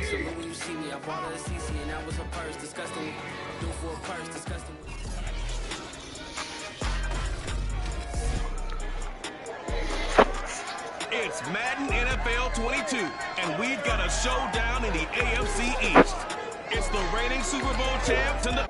Salute when you see me. I bought her a CC and that was her purse. Disgusting. Do for a purse. Disgusting. It's Madden NFL 22, and we've got a showdown in the AFC East. It's the reigning Super Bowl champs and the...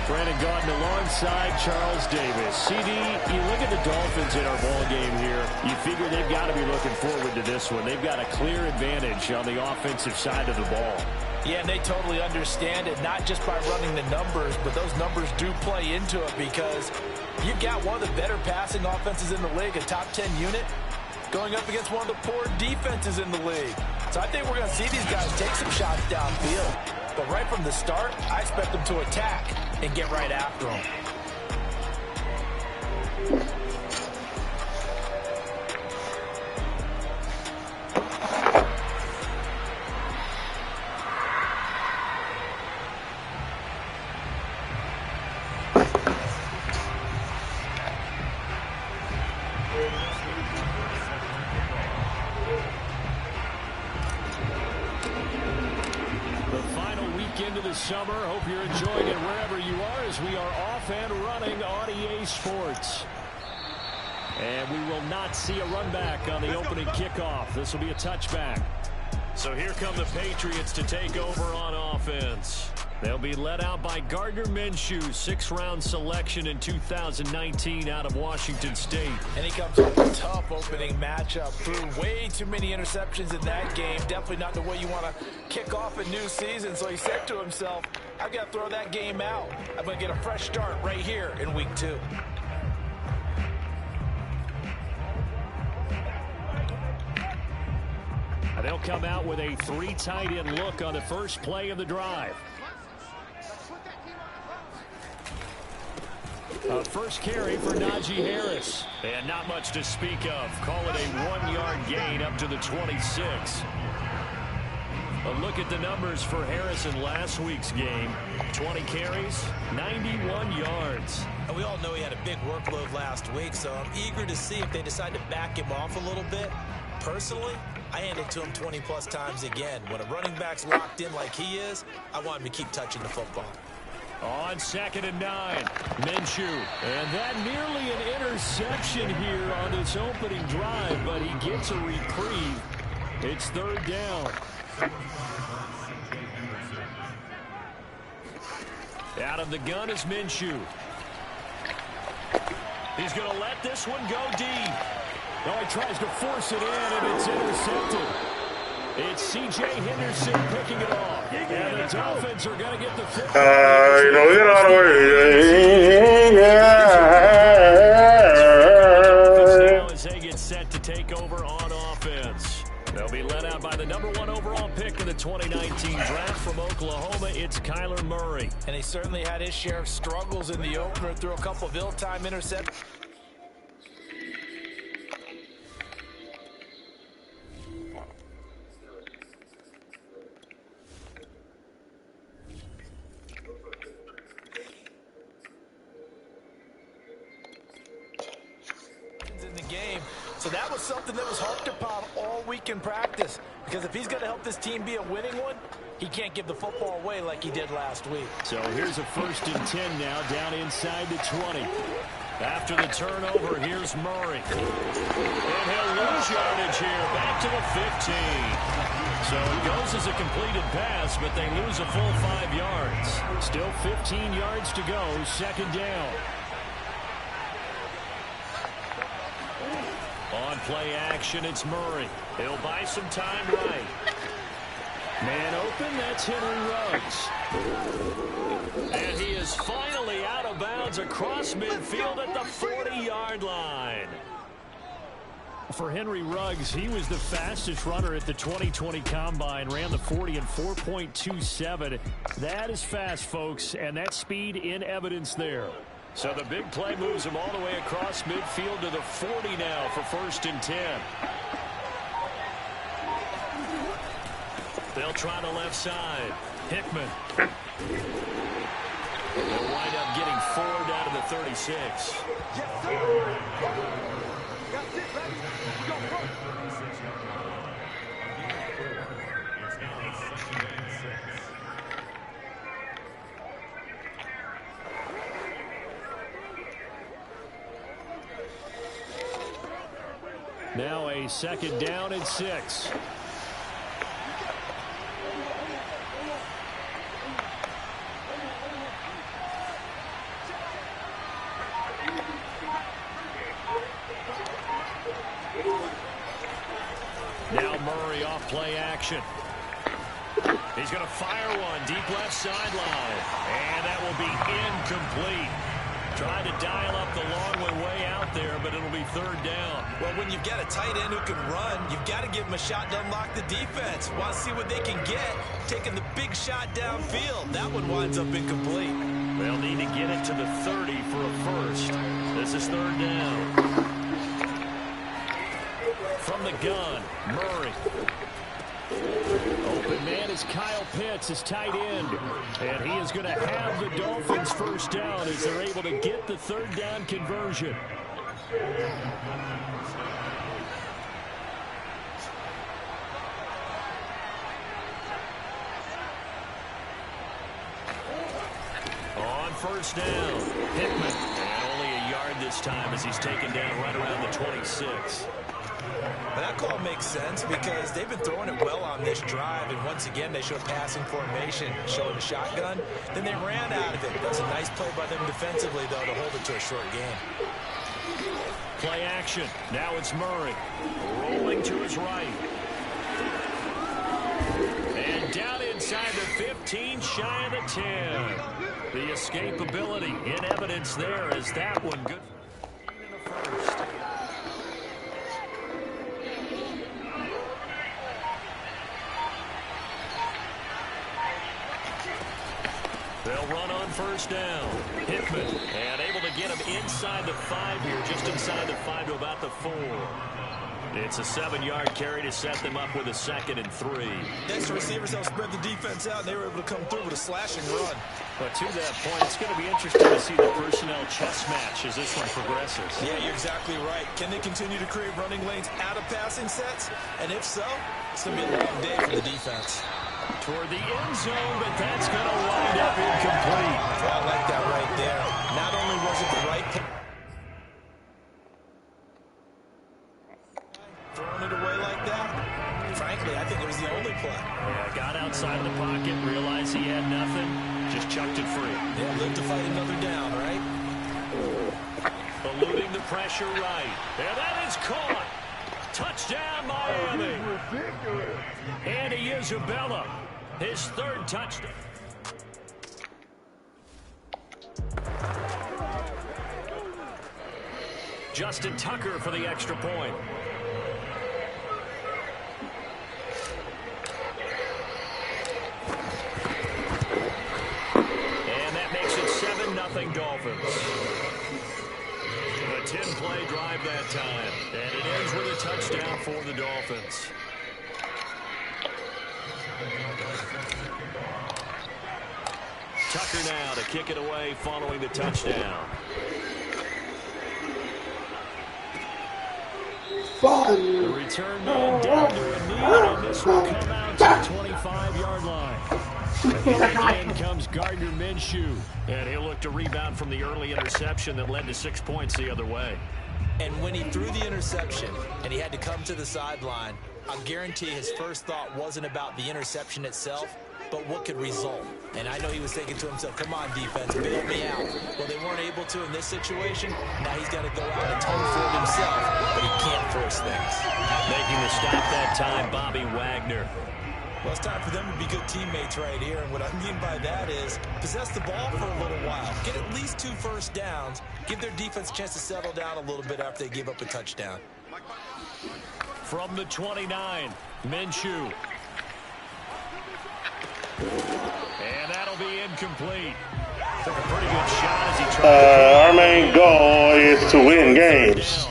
Brandon Gaudin alongside Charles Davis. CD, you look at the Dolphins in our ball game here. You figure they've got to be looking forward to this one. They've got a clear advantage on the offensive side of the ball. Yeah, and they totally understand it, not just by running the numbers, but those numbers do play into it because you've got one of the better passing offenses in the league, a top 10 unit, going up against one of the poor defenses in the league. So I think we're going to see these guys take some shots downfield. But right from the start, I expect them to attack and get right after them. Summer. Hope you're enjoying it wherever you are as we are off and running on EA Sports. And we will not see a run back on the opening kickoff. This will be a touchback. So here come the Patriots to take over on offense. They'll be led out by Gardner Minshew, sixth-round selection in 2019 out of Washington State. And he comes off a tough opening matchup. Threw way too many interceptions in that game. Definitely not the way you want to kick off a new season. So he said to himself, I've got to throw that game out. I'm going to get a fresh start right here in week 2. They'll come out with a 3 tight end look on the first play of the drive. First carry for Najee Harris. And not much to speak of. Call it a 1-yard gain up to the 26. A look at the numbers for Harris in last week's game. 20 carries, 91 yards. And we all know he had a big workload last week, so I'm eager to see if they decide to back him off a little bit. Personally, I hand it to him 20-plus times again. When a running back's locked in like he is, I want him to keep touching the football. On 2nd and 9, Minshew. And that nearly an interception here on this opening drive, but he gets a reprieve. It's 3rd down. Out of the gun is Minshew. He's going to let this one go deep. Oh, he tries to force it in, and it's intercepted. It's C.J. Henderson picking it off. And the Dolphins are going to get the fifth. Now as they get set to take over on offense. They'll be led out by the #1 overall pick in the 2019 draft from Oklahoma. It's Kyler Murray. And he certainly had his share of struggles in the opener through a couple of ill-timed interceptions. So that was something that was harped upon all week in practice. Because if he's going to help this team be a winning one, he can't give the football away like he did last week. So here's a 1st and 10 now, down inside the 20. After the turnover, here's Murray. And he'll lose yardage here, back to the 15. So it goes as a completed pass, but they lose a full 5 yards. Still 15 yards to go, 2nd down. On play action, it's Murray. He'll buy some time right. Man open, that's Henry Ruggs. And he is finally out of bounds across midfield at the 40-yard line. For Henry Ruggs, he was the fastest runner at the 2020 Combine, ran the 40 in 4.27. That is fast, folks, and that speed in evidence there. So the big play moves him all the way across midfield to the 40 now for 1st and 10. They'll try the left side. Hickman. They'll wind up getting 4 down to the 36. Yes, sir. That's it, baby. We go first. Now a 2nd down and 6. Now Murray off play action. He's going to fire one deep left sideline. And that will be incomplete. Trying to dial up the long way out there, but it'll be 3rd down. Well, when you've got a tight end who can run, you've got to give him a shot to unlock the defense. Want to see what they can get, taking the big shot downfield. That one winds up incomplete. They'll need to get it to the 30 for a first. This is 3rd down. From the gun, Murray. Open man is Kyle Pitts, his tight end. And he is going to have the Dolphins 1st down as they're able to get the 3rd down conversion. On 1st down, Hickman. And only a yard this time as he's taken down right around the 26. That call makes sense because they've been throwing it well on this drive, and once again they showed passing formation, showing the shotgun. Then they ran out of it. That was a nice play by them defensively, though, to hold it to a short game. Play action. Now it's Murray. Rolling to his right. And down inside the 15, shy of the 10. The escapability in evidence there as that one good in the first. They'll run on 1st down. Hickman, and able to get him inside the 5 here, just inside the 5 to about the 4. It's a 7-yard carry to set them up with a 2nd and 3. Next, receivers helped spread the defense out, and they were able to come through with a slashing run. But to that point, it's going to be interesting to see the personnel chess match as this one progresses. Yeah, you're exactly right. Can they continue to create running lanes out of passing sets? And if so, it's going to be a long day for the defense. Toward the end zone, but that's going to wind up incomplete. I like that right there. Not only was it the right play, throwing it away like that, frankly, I think it was the only play. Yeah, got outside of the pocket, realized he had nothing, just chucked it free. Yeah, live to fight another down, right? Eluding the pressure right. And that is caught. Touchdown, Miami. Andy Isabella, his 3rd touchdown. Justin Tucker for the extra point. And that makes it 7-0 Dolphins. A 10-play drive that time. And it ends with a touchdown for the Dolphins. Tucker now to kick it away following the touchdown. The return man down to a knee, and this will come out to the 25-yard line. And in comes Gardner Minshew, and he'll look to rebound from the early interception that led to 6 points the other way. And when he threw the interception and he had to come to the sideline, I guarantee his first thought wasn't about the interception itself, but what could result. And I know he was thinking to himself, come on, defense, bail me out. Well, they weren't able to in this situation. Now he's got to go out and atone for it himself, but he can't force things. Making the stop that time, Bobby Wagner. Well, it's time for them to be good teammates right here. And what I mean by that is possess the ball for a little while. Get at least 2 first downs. Give their defense a chance to settle down a little bit after they give up a touchdown. From the 29, Minshew. And that'll be incomplete. Took a pretty good shot as he tried. Our main goal is to win games.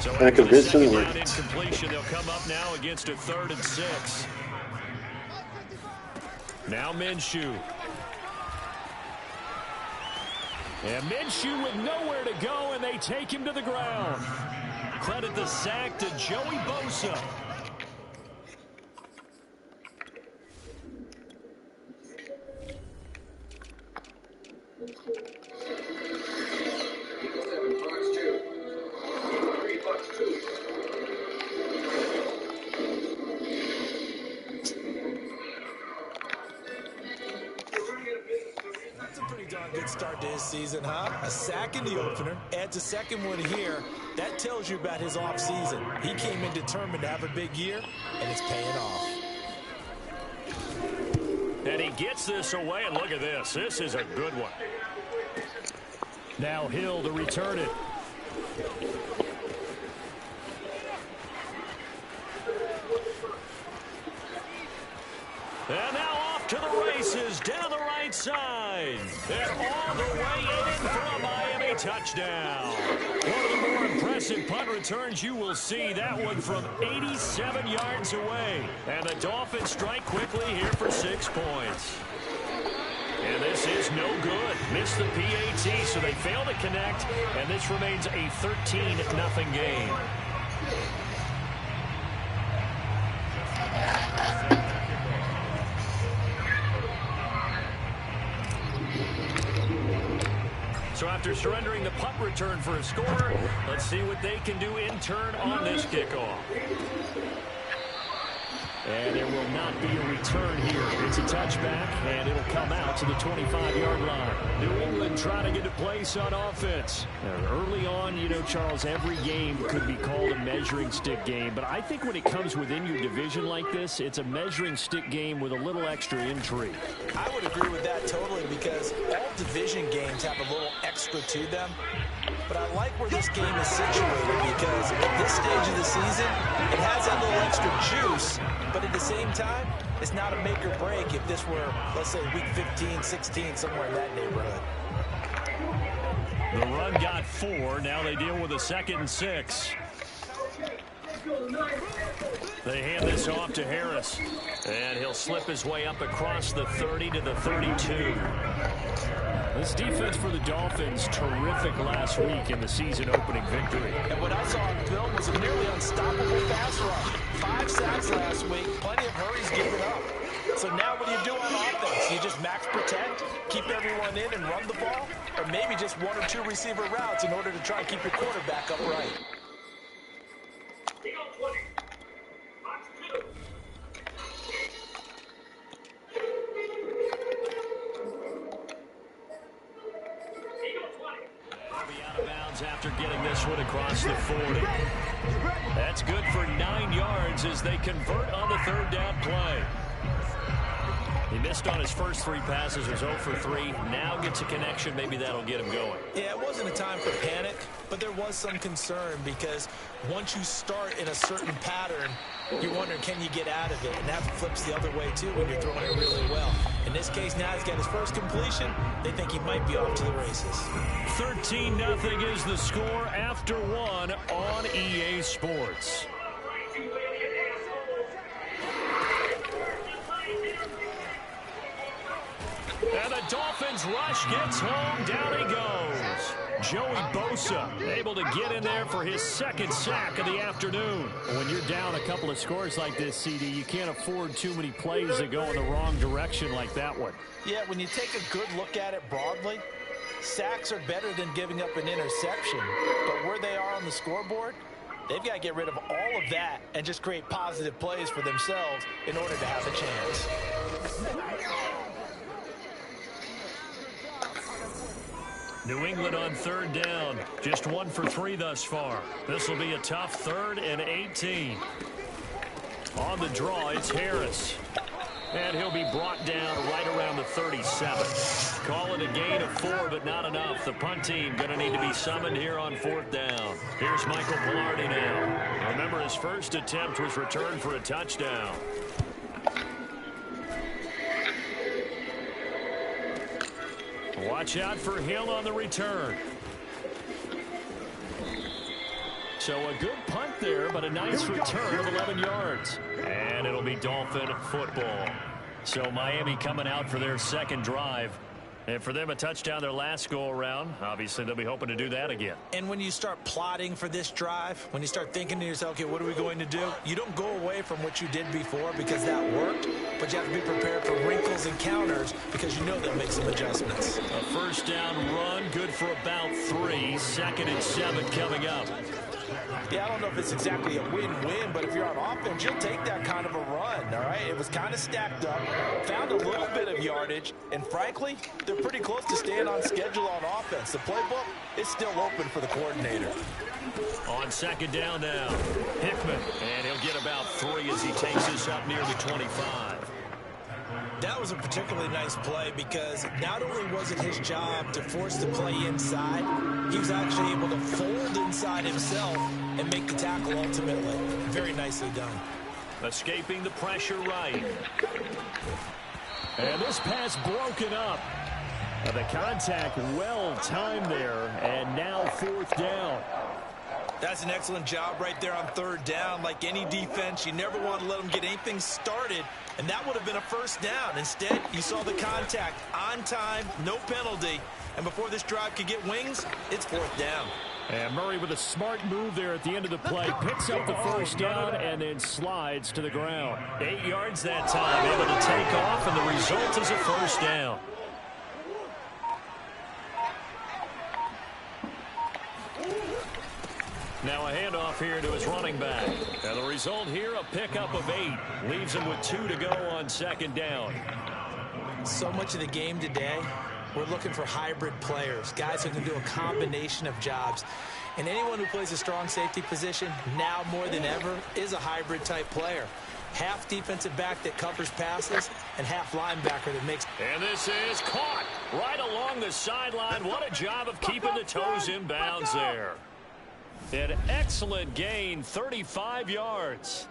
So And convincing down incompletion, they'll come up now against a 3rd and 6. Now Minshew. And Minshew with nowhere to go, and they take him to the ground. Credit the sack to Joey Bosa. Good start to his season, huh? A sack in the opener, adds a second one here. That tells you about his offseason. He came in determined to have a big year, and it's paying off. And he gets this away, and look at this. This is a good one. Now Hill to return it. And now off to the races, down the right side. And all the way in for a Miami touchdown. One of the more impressive punt returns you will see. That one from 87 yards away. And the Dolphins strike quickly here for 6 points. And this is no good. Missed the PAT, so they fail to connect. And this remains a 13-0 game. So after surrendering the punt return for a score, let's see what they can do in turn on this kickoff. And there will not be a return here. It's a touchback, and it'll come out to the 25-yard line. New England trying to get a place on offense. Now, early on, you know, Charles, every game could be called a measuring stick game. But I think when it comes within your division like this, it's a measuring stick game with a little extra intrigue. I would agree with that totally because all division games have a little extra to them. But I like where this game is situated because at this stage of the season, it has that little extra juice. But at the same time, it's not a make or break if this were, let's say, week 15, 16, somewhere in that neighborhood. The run got 4. Now they deal with a 2nd and 6. They hand this off to Harris. And he'll slip his way up across the 30 to the 32. This defense for the Dolphins, terrific last week in the season-opening victory. And what I saw on film was a nearly unstoppable pass rush. 5 sacks last week, plenty of hurries given up. So now what do you do on offense? You just max protect, keep everyone in and run the ball? Or maybe just 1 or 2 receiver routes in order to try and keep your quarterback upright? After getting this one across the 40. That's good for 9 yards as they convert on the 3rd down play. He missed on his first 3 passes, was 0 for 3. Now gets a connection. Maybe that'll get him going. Yeah, it wasn't a time for panic, but there was some concern because once you start in a certain pattern, you're wondering, can you get out of it? And that flips the other way, too, when you're throwing it really well. In this case, now he's got his first completion. They think he might be off to the races. 13-0 is the score after 1 on EA Sports. And the Dolphins rush gets home. Down he goes. Joey Bosa able to get in there for his 2nd sack of the afternoon. When you're down a couple of scores like this, CD, you can't afford too many plays that go in the wrong direction like that one. Yeah, when you take a good look at it broadly, sacks are better than giving up an interception. But where they are on the scoreboard, they've got to get rid of all of that and just create positive plays for themselves in order to have a chance. New England on 3rd down. Just 1 for 3 thus far. This will be a tough 3rd and 18. On the draw, it's Harris. And he'll be brought down right around the 37. Call it a gain of 4, but not enough. The punt team going to need to be summoned here on 4th down. Here's Michael Pilardi now. Remember, his first attempt was returned for a touchdown. Watch out for Hill on the return. So a good punt there, but a nice return of 11 yards. And it'll be Dolphin football. So Miami coming out for their second drive. And for them, a touchdown their last go-around. Obviously, they'll be hoping to do that again. And when you start plotting for this drive, when you start thinking to yourself, okay, what are we going to do? You don't go away from what you did before because that worked, but you have to be prepared for wrinkles and counters because you know they'll make some adjustments. A first down run, good for about 3. 2nd and 7 coming up. Yeah, I don't know if it's exactly a win-win, but if you're on offense, you'll take that kind of a run, all right? It was kind of stacked up, found a little bit of yardage, and frankly, they're pretty close to staying on schedule on offense. The playbook is still open for the coordinator. On 2nd down now, Hickman, and he'll get about 3 as he takes us up near the 25. That was a particularly nice play because not only was it his job to force the play inside, he was actually able to fold inside himself and make the tackle ultimately. Very nicely done. Escaping the pressure right. And this pass broken up. The contact well timed there, and now 4th down. That's an excellent job right there on 3rd down. Like any defense, you never want to let them get anything started, and that would have been a first down. Instead, you saw the contact on time, no penalty, and before this drive could get wings, it's 4th down. And Murray with a smart move there at the end of the play, picks up the first down and then slides to the ground. 8 yards that time, able to take off, and the result is a first down. Now a handoff here to his running back. And the result here, a pickup of 8. Leaves him with 2 to go on 2nd down. So much of the game today, we're looking for hybrid players, guys who can do a combination of jobs. And anyone who plays a strong safety position, now more than ever, is a hybrid type player. Half defensive back that covers passes and half linebacker that makes. And this is caught right along the sideline. What a job of keeping the toes in bounds there. An excellent gain, 35 yards.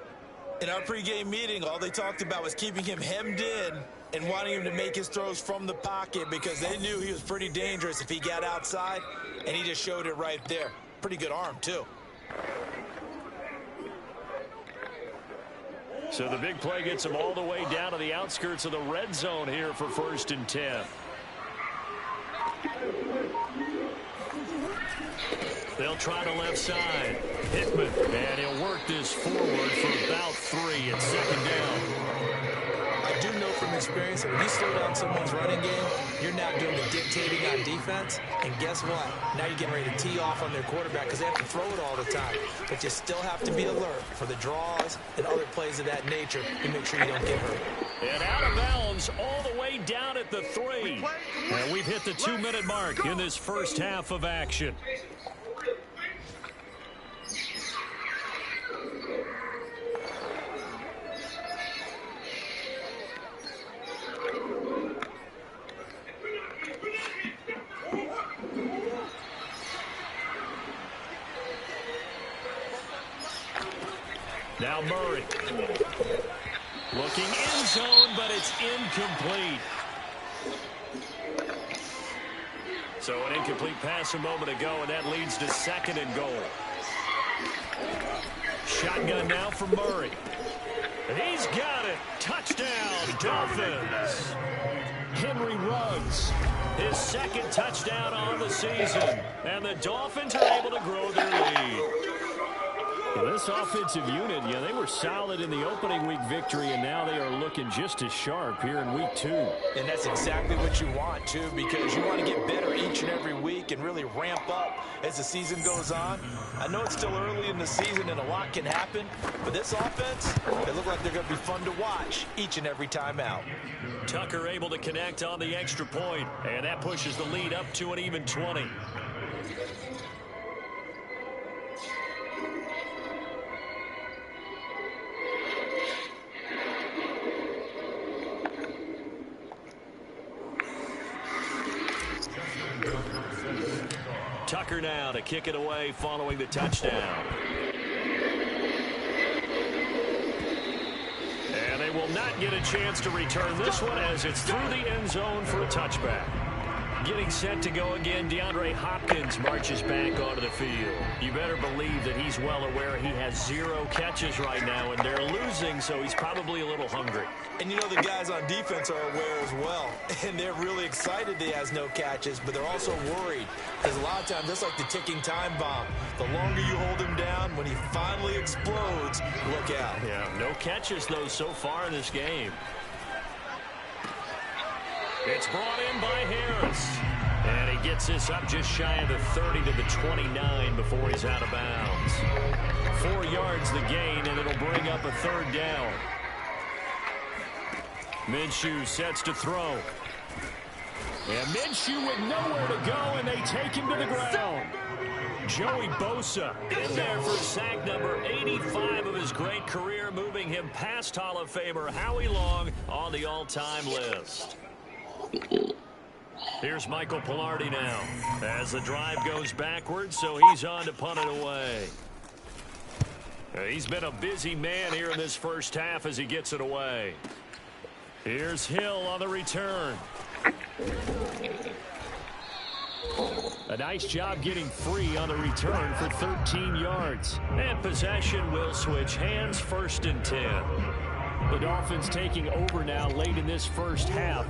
In our pregame meeting, all they talked about was keeping him hemmed in and wanting him to make his throws from the pocket because they knew he was pretty dangerous if he got outside, and he just showed it right there. Pretty good arm, too. So the big play gets him all the way down to the outskirts of the red zone here for 1st and 10. They'll try the left side. Hickman, and he'll work this forward for about 3 at 2nd down. I do know from experience that when you slow down someone's running game, you're not doing the dictating on defense. And guess what? Now you're getting ready to tee off on their quarterback because they have to throw it all the time. But you still have to be alert for the draws and other plays of that nature to make sure you don't get hurt. And out of bounds all the way down at the 3. And we've hit the 2-minute mark in this first half of action. Now Murray. Looking in zone, but it's incomplete. So an incomplete pass a moment ago, and that leads to 2nd and goal. Shotgun now for Murray. And he's got it. Touchdown, Dolphins. Henry Ruggs, his 2nd touchdown on the season. And the Dolphins are able to grow their lead. Well, this offensive unit, they were solid in the opening week victory, and now they are looking just as sharp here in week 2. And that's exactly what you want, too, because you want to get better each and every week and really ramp up as the season goes on. I know it's still early in the season and a lot can happen, but this offense, they look like they're going to be fun to watch each and every time out. Tucker able to connect on the extra point, and that pushes the lead up to an even 20. Tucker now to kick it away following the touchdown. And they will not get a chance to return this one as it's through the end zone for a touchback. Getting set to go again, DeAndre Hopkins marches back onto the field. You better believe that he's well aware he has 0 catches right now, and they're losing, so he's probably a little hungry. And you know the guys on defense are aware as well, and they're really excited that he has no catches, but they're also worried because a lot of times that's like the ticking time bomb. The longer you hold him down, when he finally explodes, look out. Yeah, no catches, though, so far in this game. It's brought in by Harris. And he gets this up just shy of the 30 to the 29 before he's out of bounds. 4 yards the gain, and it'll bring up a 3rd down. Minshew sets to throw. And Minshew with nowhere to go, and they take him to the ground. Joey Bosa in there for sack number 85 of his great career, moving him past Hall of Famer Howie Long on the all-time list. Here's Michael Pilardi now as the drive goes backwards, so he's on to punt it away. He's been a busy man here in this first half as he gets it away. Here's Hill on the return. A nice job getting free on the return for 13 yards. And possession will switch hands, 1st and 10. The Dolphins taking over now late in this first half.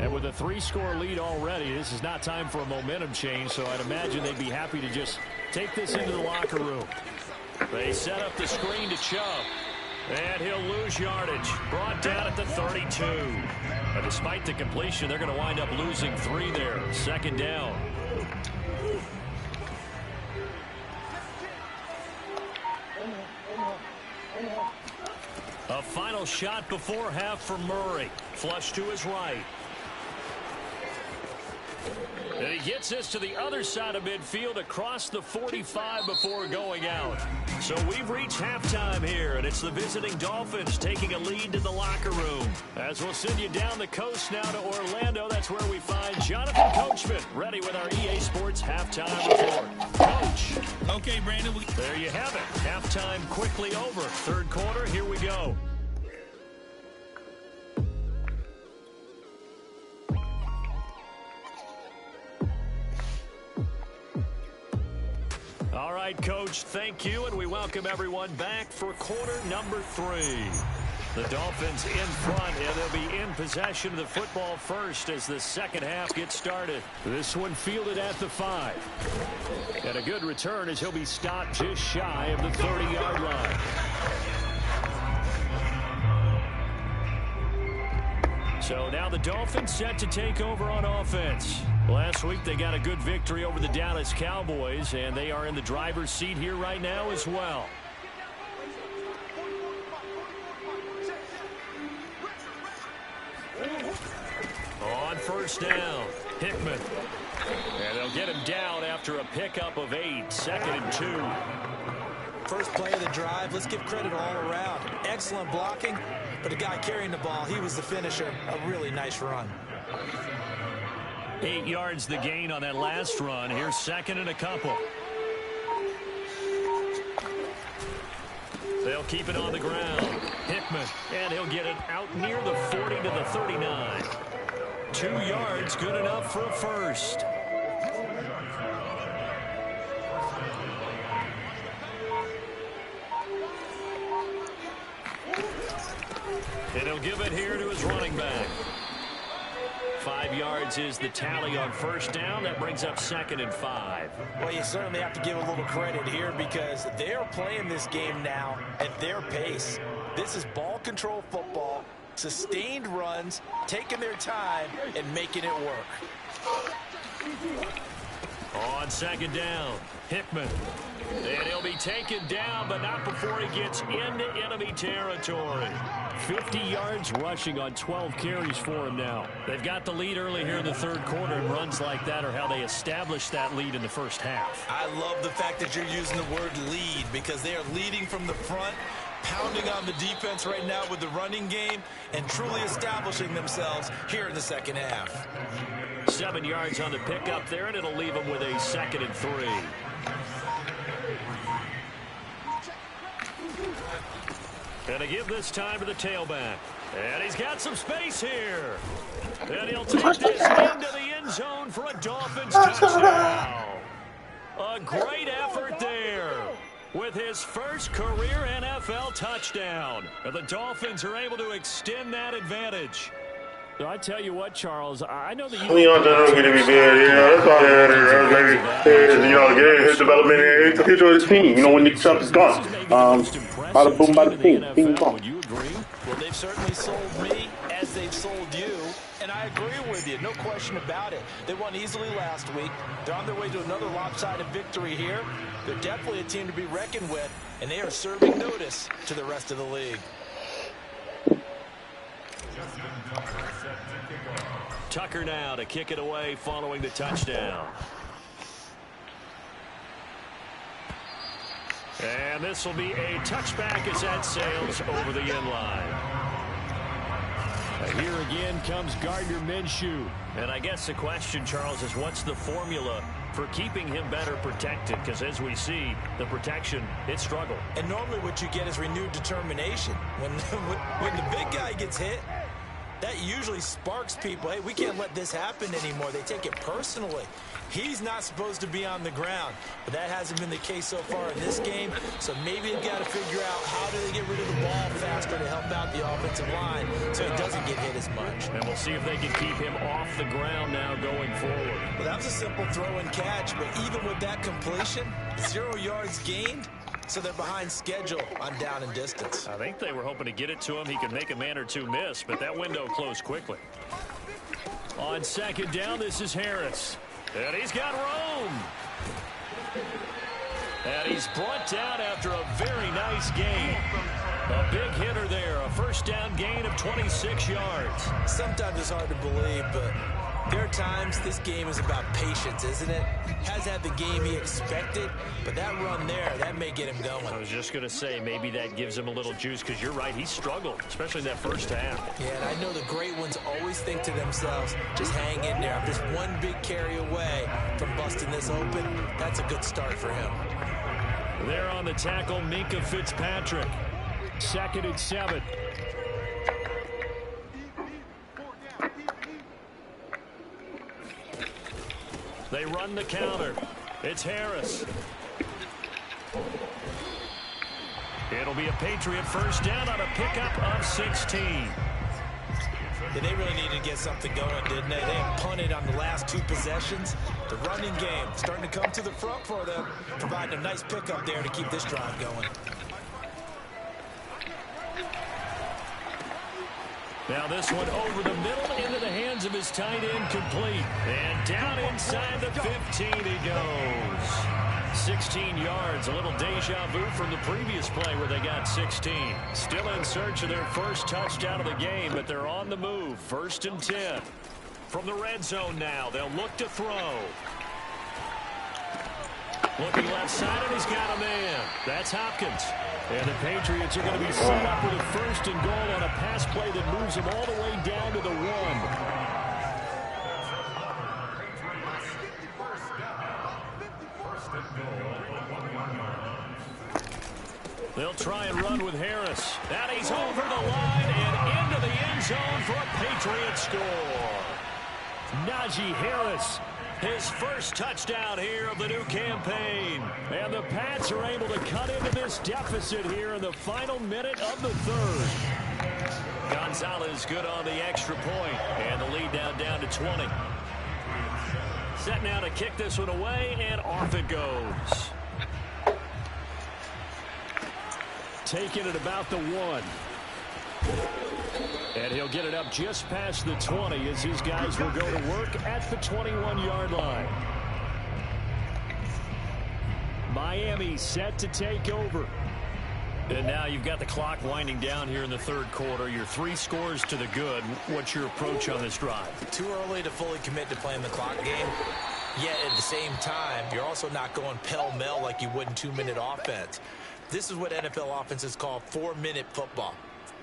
And with a 3-score lead already, this is not time for a momentum change, so I'd imagine they'd be happy to just take this into the locker room. They set up the screen to Chubb. And he'll lose yardage. Brought down at the 32. But despite the completion, they're going to wind up losing 3 there. 2nd down. A final shot before half for Murray. Flush to his right. And he gets this to the other side of midfield across the 45 before going out. So we've reached halftime here, and it's the visiting Dolphins taking a lead to the locker room. As we'll send you down the coast now to Orlando, that's where we find Jonathan Coachman, ready with our EA Sports halftime report. Coach. Okay, Brandon. There you have it. Halftime quickly over. 3rd quarter, here we go. All right, Coach, thank you, and we welcome everyone back for quarter number 3. The Dolphins in front, and they'll be in possession of the football first as the second half gets started. This one fielded at the 5. And a good return as he'll be stopped just shy of the 30-yard line. So now the Dolphins set to take over on offense. Last week they got a good victory over the Dallas Cowboys, and they are in the driver's seat here right now as well. On 1st down, Hickman. And they'll get him down after a pickup of 8, 2nd and 2. First play of the drive, let's give credit all around. Excellent blocking, but the guy carrying the ball, he was the finisher. A really nice run. 8 yards the gain on that last run. Here's 2nd and a couple. They'll keep it on the ground. Hickman, and he'll get it out near the 40 to the 39. 2 yards, good enough for a first. And he'll give it here to his running back. 5 yards is the tally on 1st down. That brings up 2nd and 5. Well, you certainly have to give a little credit here because they're playing this game now at their pace. This is ball control football, sustained runs, taking their time, and making it work. On 2nd down, Hickman. And he'll be taken down, but not before he gets into enemy territory. 50 yards rushing on 12 carries for him now. They've got the lead early here in the 3rd quarter, and runs like that are how they establish that lead in the first half. I love the fact that you're using the word lead because they are leading from the front. pounding on the defense right now with the running game and truly establishing themselves here in the second half. 7 yards on the pickup there, and it'll leave them with a 2nd and 3. And to give this time to the tailback. And he's got some space here. And he'll take this into the end zone for a Dolphins touchdown. A great effort there with his first career NFL touchdown. And the Dolphins are able to extend that advantage. So I tell you what, Charles, I know that you don't get to be good. That's all that is. His development, it's a picture of his team. When the stuff is gone. Bada boom, bada bing, bing bong. Would you agree? Well, they've certainly sold me as they've sold you, and I agree with you. No question about it. They won easily last week. They're on their way to another lopsided victory here. They're definitely a team to be reckoned with, and they are serving notice to the rest of the league. Tucker now to kick it away following the touchdown. And this will be a touchback as that sails over the end line. Here again comes Gardner Minshew. And I guess the question, Charles, is what's the formula for keeping him better protected? Because as we see, the protection, it struggled. And normally what you get is renewed determination. When the big guy gets hit, that usually sparks people. Hey, we can't let this happen anymore. They take it personally. He's not supposed to be on the ground, but that hasn't been the case so far in this game. So maybe they've got to figure out how do they get rid of the ball faster to help out the offensive line so he doesn't get hit as much. And we'll see if they can keep him off the ground now going forward. Well, that was a simple throw and catch, but even with that completion, 0 yards gained. So they're behind schedule on down and distance. I think they were hoping to get it to him. He could make a man or two miss, but that window closed quickly. On 2nd down, this is Harris. And he's got room. And he's brought down after a very nice gain. A big hitter there. A first down gain of 26 yards. Sometimes it's hard to believe, but there are times this game is about patience, isn't it? Has had the game he expected, but that run there, that may get him going. I was just going to say, maybe that gives him a little juice, because you're right, he struggled, especially in that first half. Yeah, and I know the great ones always think to themselves, just hang in there. I'm just one big carry away from busting this open. That's a good start for him. There on the tackle, Minkah Fitzpatrick. 2nd and 7. They run the counter. It's Harris. It'll be a Patriot first down on a pickup of 16. Yeah, they really needed to get something going, didn't they? They have punted on the last 2 possessions. The running game starting to come to the front for them, providing a nice pickup there to keep this drive going. Now this one over the middle into the hands of his tight end, complete. And down inside the 15 he goes. 16 yards, a little deja vu from the previous play where they got 16. Still in search of their first touchdown of the game, but they're on the move. 1st and 10. From the red zone now, they'll look to throw. Looking left side, and he's got a man. That's Hopkins. And the Patriots are going to be set up with a 1st and goal on a pass play that moves them all the way down to the 1. They'll try and run with Harris. And he's over the line and into the end zone for a Patriot score. Najee Harris, his first touchdown here of the new campaign. And the Pats are able to cut into this deficit here in the final minute of the 3rd. Gonzalez good on the extra point, and the lead now down to 20. Set now to kick this one away, and off it goes. Taking it about the 1. And he'll get it up just past the 20 as his guys will go to work at the 21-yard line. Miami set to take over. And now you've got the clock winding down here in the 3rd quarter. Your 3 scores to the good. What's your approach on this drive? Too early to fully commit to playing the clock game. Yet at the same time, you're also not going pell-mell like you would in 2-minute offense. This is what NFL offenses call 4-minute football.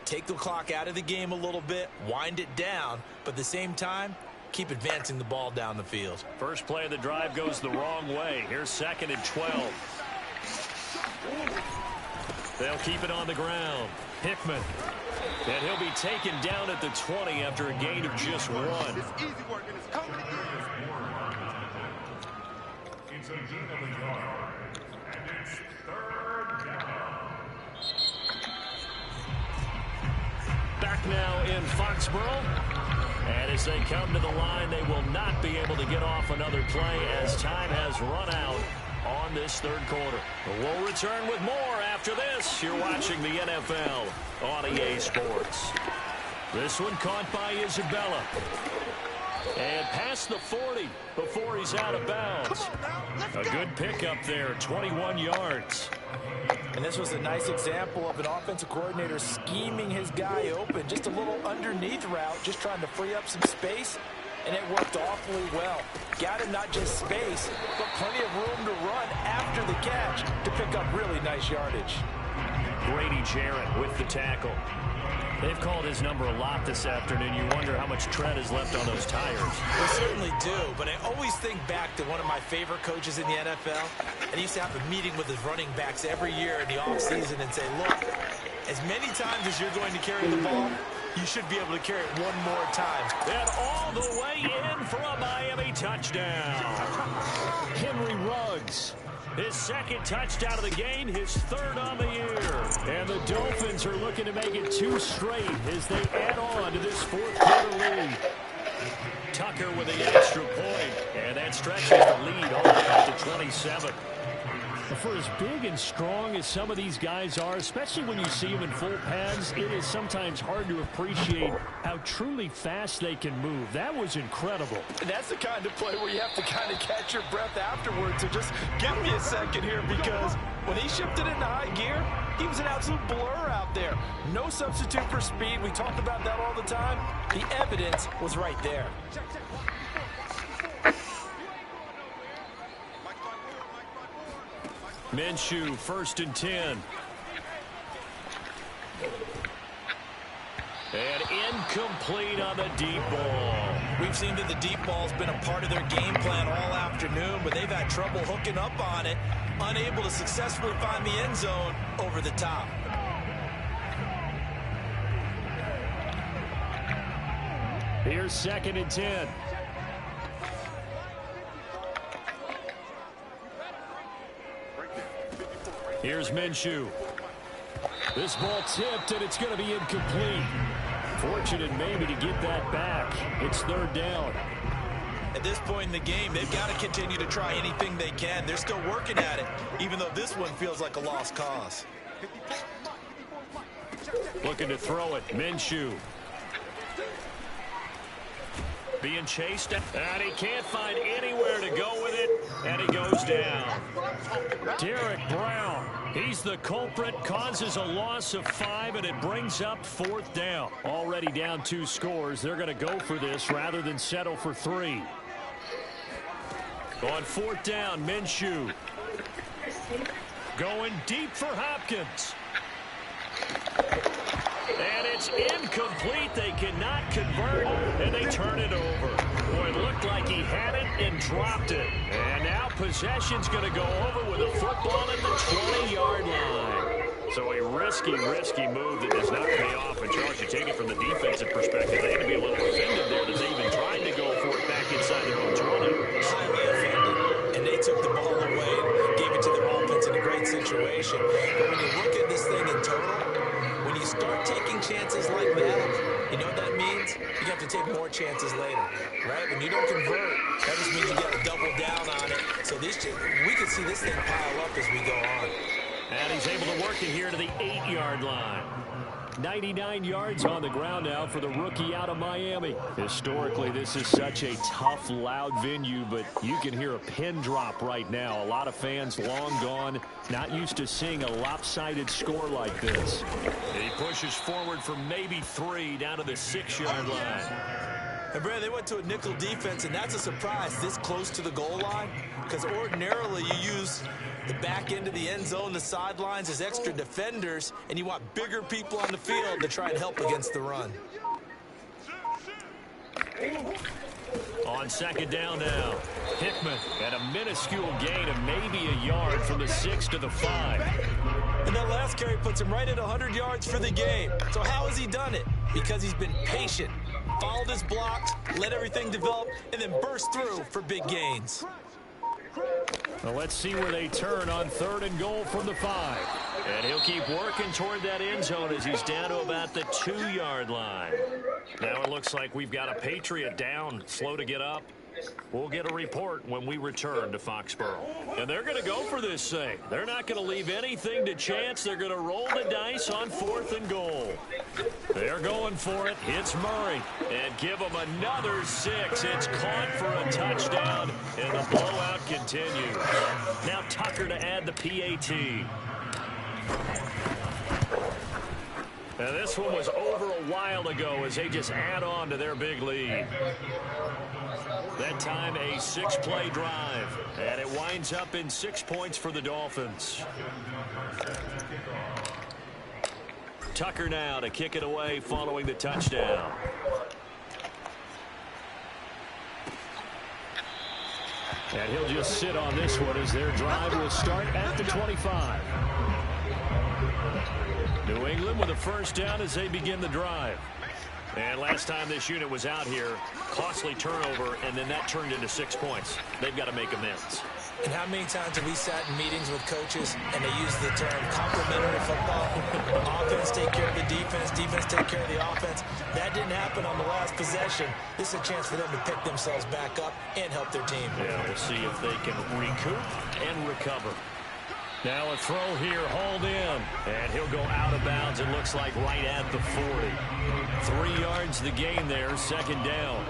Take the clock out of the game a little bit, wind it down, but at the same time, keep advancing the ball down the field. First play of the drive goes the wrong way. Here's 2nd and 12. They'll keep it on the ground. Hickman. And he'll be taken down at the 20 after a gain of just 1. It's easy work and it's coming again. It's a gain of a yard. And it's 3rd down. Back now in Foxborough. And as they come to the line, they will not be able to get off another play as time has run out on this 3rd quarter. We'll return with more after this. You're watching the NFL on EA Sports. This one caught by Isabella. And past the 40 before he's out of bounds. A good pickup there, 21 yards. And this was a nice example of an offensive coordinator scheming his guy open. Just a little underneath route, just trying to free up some space. And it worked awfully well. Got him not just space, but plenty of room to run after the catch to pick up really nice yardage. Grady Jarrett with the tackle. They've called his number a lot this afternoon. You wonder how much tread is left on those tires. They certainly do, but I always think back to one of my favorite coaches in the NFL. And he used to have a meeting with his running backs every year in the offseason and say, look, as many times as you're going to carry the ball, you should be able to carry it one more time. And all the way in for a Miami touchdown. Henry Ruggs. His 2nd touchdown of the game, his 3rd on the year. And the Dolphins are looking to make it 2 straight as they add on to this 4th quarter lead. Tucker with the extra point, and that stretches the lead all the way up to 27. For as big and strong as some of these guys are, especially when you see them in full pads, it is sometimes hard to appreciate how truly fast they can move. That was incredible. And that's the kind of play where you have to kind of catch your breath afterwards. So just give me a second here, because when he shifted into high gear, he was an absolute blur out there. No substitute for speed. We talked about that all the time. The evidence was right there. Minshew, 1st and 10. And incomplete on the deep ball. We've seen that the deep ball's been a part of their game plan all afternoon, but they've had trouble hooking up on it, unable to successfully find the end zone over the top. Here's 2nd and 10. Here's Minshew. This ball tipped, and it's going to be incomplete. Fortunate maybe to get that back. It's 3rd down. At this point in the game, they've got to continue to try anything they can. They're still working at it, even though this one feels like a lost cause. Looking to throw it. Minshew. Being chased, and he can't find anywhere to go with it, and he goes down. Derek Brown, he's the culprit, causes a loss of 5, and it brings up 4th down. Already down 2 scores. They're going to go for this rather than settle for 3. On 4th down, Minshew. Going deep for Hopkins. And it's incomplete. They cannot convert, and they turn it over. Boy, it looked like he had it and dropped it. And now possession's going to go over with a football at the 20-yard line. So a risky move that does not pay off. And Charles, you take it from the defensive perspective, they had to be a little offended there that they even tried to go for it back inside their own 20. Highly offended. And they took the ball away and gave it to their offense in a great situation. But when you look at this thing in total, when you start taking chances like that, you know what that means? You have to take more chances later, right? When you don't convert, that just means you got to double down on it. So we can see this thing pile up as we go on. And he's able to work it here to the 8-yard line. 99 yards on the ground now for the rookie out of Miami. Historically, this is such a tough, loud venue, but you can hear a pin drop right now. A lot of fans long gone, not used to seeing a lopsided score like this. And he pushes forward for maybe 3 down to the 6-yard line. And, Brad, they went to a nickel defense, and that's a surprise this close to the goal line, because ordinarily you use the back end of the end zone, the sidelines as extra defenders, and you want bigger people on the field to try and help against the run. On second down now, Hickman at a minuscule gain of maybe a yard from the 6 to the 5. And that last carry puts him right at 100 yards for the game. So how has he done it? Because he's been patient, followed his blocks, let everything develop, and then burst through for big gains. Well, let's see where they turn on 3rd and goal from the 5. And he'll keep working toward that end zone as he's down to about the 2-yard line. Now it looks like we've got a Patriot down, slow to get up. We'll get a report when we return to Foxborough. And they're going to go for this thing. They're not going to leave anything to chance. They're going to roll the dice on 4th and goal. They're going for it. Hits Murray. And give him another 6. It's caught for a touchdown. And the blowout continues. Now Tucker to add the PAT. Now this one was over a while ago as they just add on to their big lead. That time a 6-play drive, and it winds up in 6 points for the Dolphins. Tucker now to kick it away following the touchdown. And he'll just sit on this one as their drive will start at the 25. New England with a first down as they begin the drive. And last time this unit was out here, costly turnover, and then that turned into 6 points. They've got to make amends. And how many times have we sat in meetings with coaches and they use the term complementary football? Offense take care of the defense, defense take care of the offense. That didn't happen on the last possession. This is a chance for them to pick themselves back up and help their team. Yeah, we'll see if they can recoup and recover. Now a throw here, hauled in, and he'll go out of bounds, it looks like right at the 40. 3 yards the gain there, second down.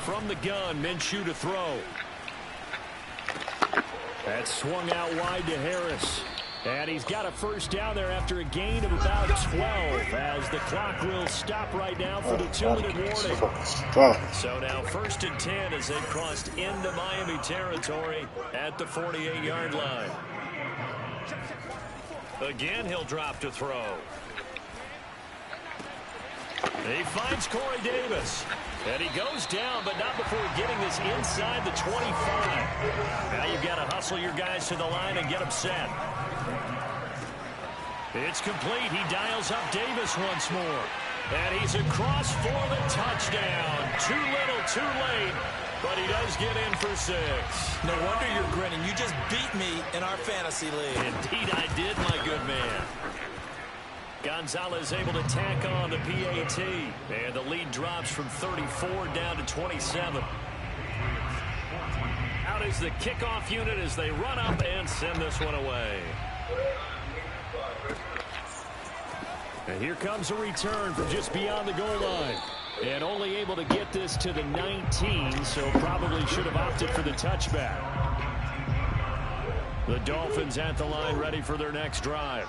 From the gun, Minshew to throw. That's swung out wide to Harris. And he's got a first down there after a gain of about 12 as the clock will stop right now for the 2-minute warning. So now 1st and 10 as they've crossed into Miami territory at the 48-yard line. Again, he'll drop to throw. He finds Corey Davis. And he goes down, but not before getting this inside the 25. Now you've got to hustle your guys to the line and get them set. It's complete. He dials up Davis once more. And he's across for the touchdown. Too little, too late. But he does get in for 6. No wonder you're grinning. You just beat me in our fantasy league. Indeed I did, my good man. Gonzalez able to tack on the PAT. And the lead drops from 34 down to 27. Out is the kickoff unit as they run up and send this one away. And here comes a return from just beyond the goal line. And only able to get this to the 19, so probably should have opted for the touchback. The Dolphins at the line ready for their next drive.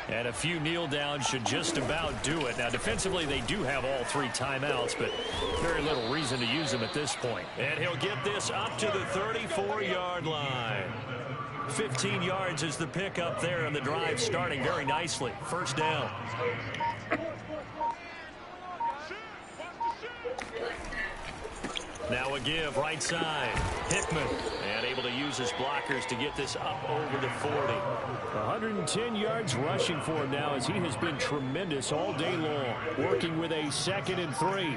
And a few kneel downs should just about do it. Now, defensively, they do have all 3 timeouts, but very little reason to use them at this point. And he'll get this up to the 34-yard line. 15 yards is the pickup there, and the drive starting very nicely. First down. Now a give, right side. Hickman, and able to use his blockers to get this up over to 40. 110 yards rushing for him now as he has been tremendous all day long, working with a 2nd and 3.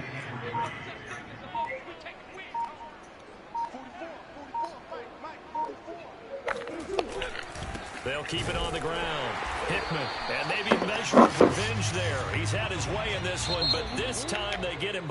They'll keep it on the ground. Hickman, and maybe measure of revenge there. He's had his way in this one, but this time they get him